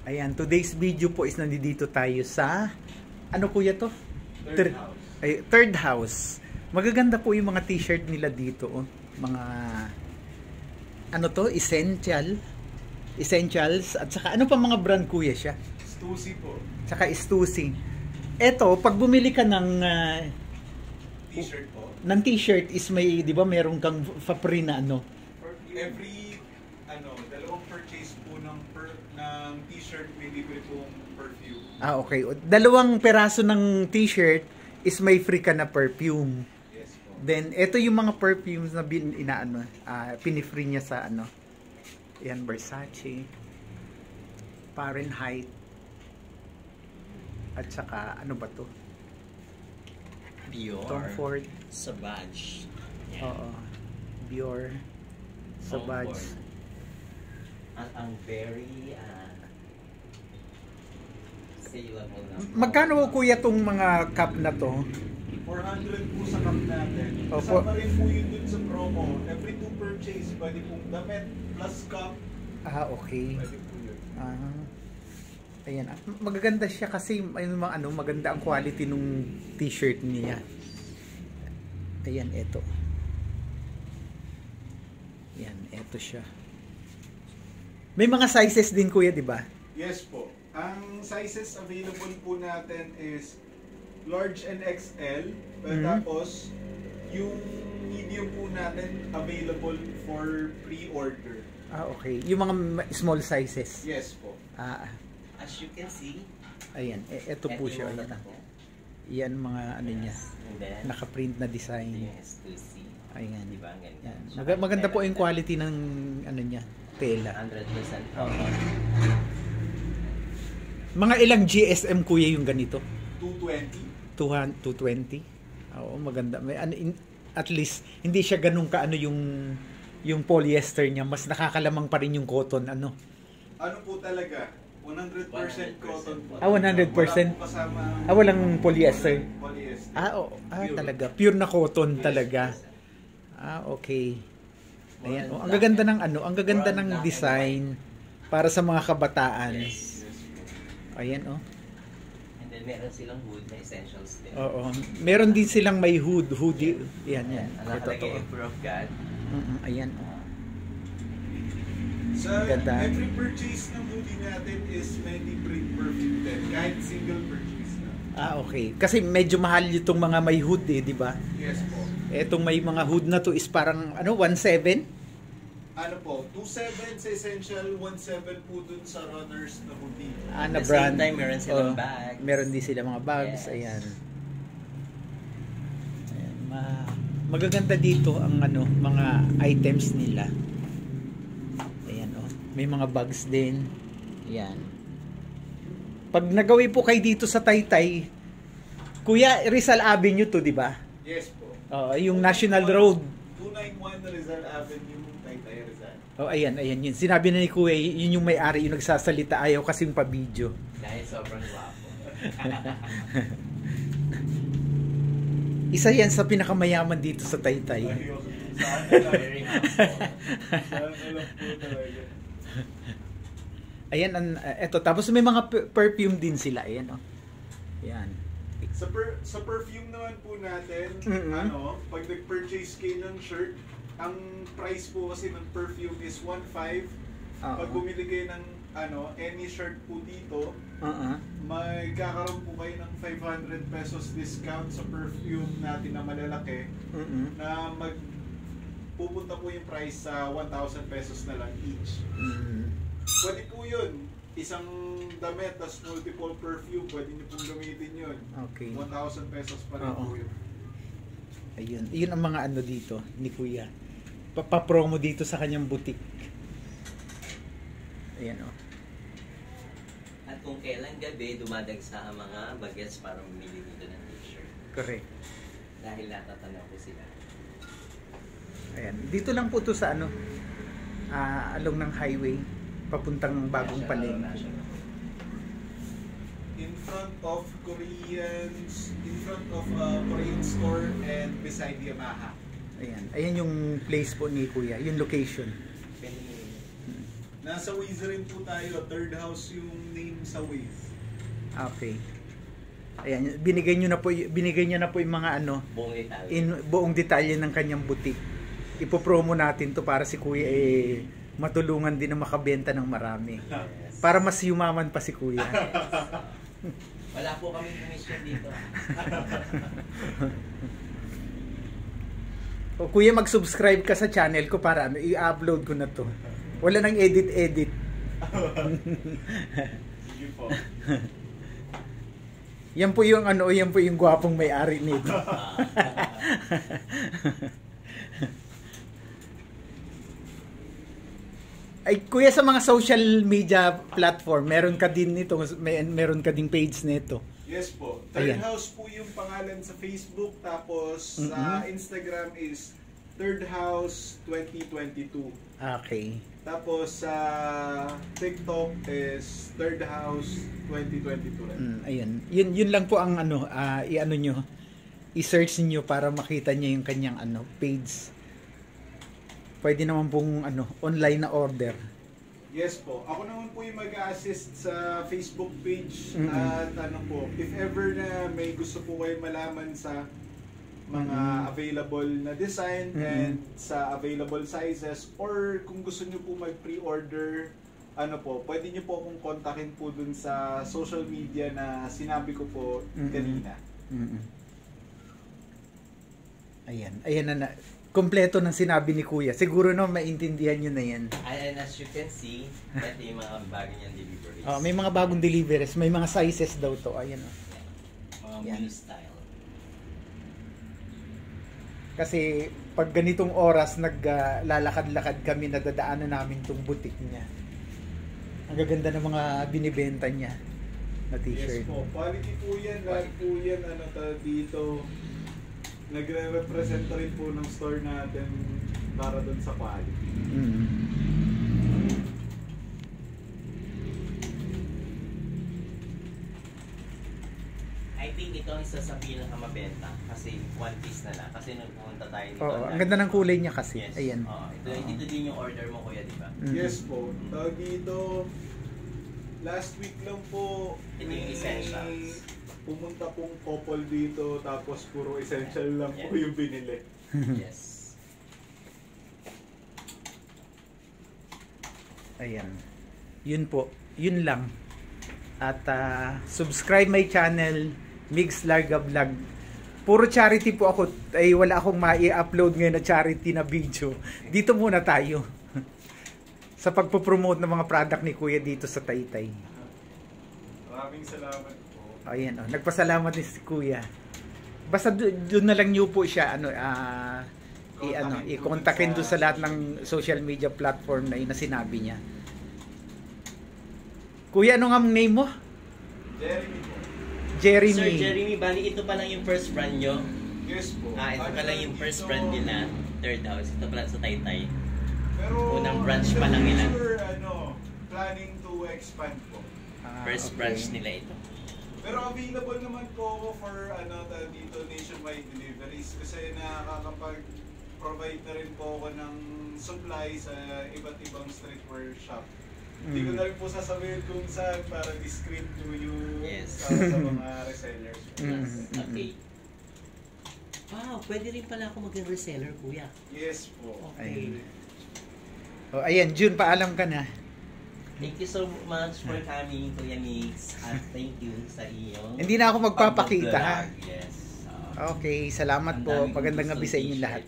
Ayan, today's video po is nandito tayo sa, ano kuya to? Third house. Magaganda po yung mga t-shirt nila dito. Oh. Mga, ano to? Essentials. At saka, ano pa mga brand kuya siya? Stussy po. Saka Stussy. Eto, pag bumili ka ng T-shirt po. ng t-shirt is may, di ba, meron kang free na ano? Every, dalawang purchase po ng t-shirt, may libre pong perfume. Ah, okay. Dalawang peraso ng t-shirt is may free ka na perfume. Yes po. Then, ito yung mga perfumes na pinifree niya sa ano. Yan, Versace, Fahrenheit, at saka, ano ba to? Dior, Tom Ford. Savage. Oo. Dior, Savage. Ang very saleable na. Magkano kuya tong mga cup na to? 400 po sa cup natin. Opo. Kasama rin po yun dun sa promo. Every 2 purchase, pwede pong damit plus cup. Ah, okay. Pwede po yun. Ayan. Magaganda siya kasi maganda ang quality nung t-shirt niya. Ayan, eto. Ayan, eto siya. May mga sizes din kuya, di ba? Yes po. Ang sizes available po natin is large and XL. Tapos, yung medium po natin available for pre-order. Ah, okay. Yung mga small sizes. Yes po. As you can see, Ayan. Eto po siya. Ayan. Yan mga ano niya. Naka-print na design. yung Stussy. Ayan. Diba? Ang ganda. Yan. Maganda po yung quality ng ano niya. Tela. 100% Oo. Mga ilang GSM kuya yung ganito? 220. 220. Oo, maganda. May at least hindi siya ganun kaano yung polyester niya, mas nakakalamang pa rin yung cotton ano. Ano po talaga? 100% cotton po. 100%. Wala po kasama Walang polyester. polyester. Oo. Pure. Talaga. Pure na cotton Yes, talaga. yes. Okay. Ayan. Ang gaganda ng ang gaganda ng design para sa mga kabataan. Yes. Ayan And then meron silang hood na essentials din. Oo. Meron din silang may hoodie. Yan. Ang nakalagay Emperor of God. Ayan. Sa Ganda. every purchase ng hoodie natin is may libre perfume din. Kahit single purchase na. Okay. Kasi medyo mahal itong mga may hood di ba? Yes po. Etong may mga hood na to is parang 1.7? Ano po? 2.7 sa essential, 1.7 po dun sa runners na hoodie. Na At the brand. same time, meron silang bags. Meron din sila mga bags. Yes. Ayan. Magaganda dito ang mga items nila. Ayan may mga bags din. Ayan. Pag nagawi po kayo dito sa Taytay, Kuya, Rizal Avenue to, di ba? Yes po. Yung National Road. 291 Rizal Avenue, Taytay Rizal. Ayan yun. Sinabi na ni Kuya, yun yung may-ari, yung nagsasalita, ayaw kasing pa-video. Dahil sobrang guwapo. Isa yan sa pinakamayaman dito sa Taytay. Very much po. Saan alam po talaga. Ayan, eto. Tapos may mga perfume din sila. Ayan, Ayan. Sa perfume naman po natin, pag nag-purchase kayo ng shirt, ang price po kasi ng perfume is 1.5. Pag bumili kayo ng any shirt po dito, magkakaroon po kayo ng 500 pesos discount sa perfume natin na malalaki, na pupunta po yung price sa 1,000 pesos na lang each. Pwede po yun. Isang damit, tas multiple perfume, pwede nyo pong gamitin yun. Okay. 1,000 pesos pa rin po yun. Ayun. Yun ang mga dito ni Kuya. Papromo dito sa kanyang boutique. Ayan At kung kailan gabi, dumadagsa ang mga bagets para bumili dito ng t-shirt. Correct. Dahil natatanaw ko sila. Ayan. Dito lang po to sa along ng highway papuntang Bagong Palengke. In front of Korean store and beside Yamaha. Ayan. Ayan yung place po ni Kuya, yung location. Nasa Waze rin po tayo. Third house yung name sa Waze. Okay. Ayan, binigay niyo na po yung mga ano, Buong detalye. buong detalye ng kanyang butik. Ipopromo natin to para si Kuya matulungan din na makabenta ng marami. Yes. Para mas yumaman pa si Kuya. Wala po kami commission dito. O Kuya, mag-subscribe ka sa channel ko para ano, i-upload ko na to. Wala nang edit. Sige po. Yan po yung ano, yan po yung gwapong may-ari nito. Ay, Kuya, sa mga social media platform, meron ka din nito, meron ka ding page nito. Yes po. Third Ayan. House po yung pangalan sa Facebook. Tapos sa Instagram is Third House 2022. Okay. Tapos sa TikTok is Third House 2022 rin. Ayun. Yun lang po ang ano, i-ano nyo, i-search niyo para makita niyo yung kanyang ano, page. Pwede naman pong ano, online na order. Yes po. Ako naman po yung mag-assist sa Facebook page. At ano po, if ever na may gusto po kayo malaman sa mga available na design and sa available sizes, or kung gusto nyo po mag-pre-order, ano po, pwede nyo po akong kontakin po dun sa social media na sinabi ko po kanina. Ayan na. Kompleto ng sinabi ni Kuya. Siguro no, maintindihan nyo na yan. And as you can see, ito yung mga bago niyang deliveries. May mga bagong deliveries. May mga sizes daw to. Ayan o. Mga Yan. mini style. Kasi pag ganitong oras naglalakad-lakad kami, nadadaanan namin tong butik niya. Ang gaganda ng mga binibenta niya na t-shirt. Yes po. Quality po yan. Lahat po yan. Ano dito. Nagre-represent rin po ng store natin para dun sa quality. I think ito ang isa sa pinakamabenta kasi one piece na lang. Kasi nung pumunta tayo dito. Oo, ang ganda ng kulay niya kasi. Yes. Ayan. Ito din yung order mo, Kuya, di ba? Yes po. Tawag dito, last week lang po, Ito yung essentials. pumunta pong couple dito, tapos puro essential lang po yung binili. Yes. Ayan. Yun po. Yun lang. At subscribe my channel, Migs Larga Vlog. Puro charity po ako. Ay wala akong mai-upload ngayon na charity na video. Dito muna tayo. Sa pagpo-promote ng mga product ni Kuya dito sa Taytay. Maraming salamat po. Ayan, nagpasalamat din si Kuya. Basta doon na lang niyo po siya i-kontakin doon sa lahat ng social media platform na yun na sinabi niya. Kuya, ano nga ang name mo? Jeremy po. Jeremy. Sir Jeremy, bali ito pa lang yung first brand nyo. Yes po. Ito pa lang yung first brand nila, Third House. Ito pala sa Taytay. Pero, unang branch pa lang nila. Sure, planning to expand po. First Okay. branch nila ito. Pero available naman po ako for dito nationwide deliveries kasi nakakapag-provide na rin po ako ng supply sa iba't ibang streetwear shop. Hindi ko na rin po sasabihin kung saan para discreet to you Yes. sa mga resellers. Okay. Wow, pwede rin pala ako maging reseller, Kuya. Yes po. Okay. Ayan, June, paalam ka na. Thank you so much for coming, Kuya Mix. At thank you sa iyong Hindi na ako magpapakita, ha? pag-vlog. Yes. Okay, salamat Ang po. daming Magandang gustong gabi sa inyo t-shirt. lahat.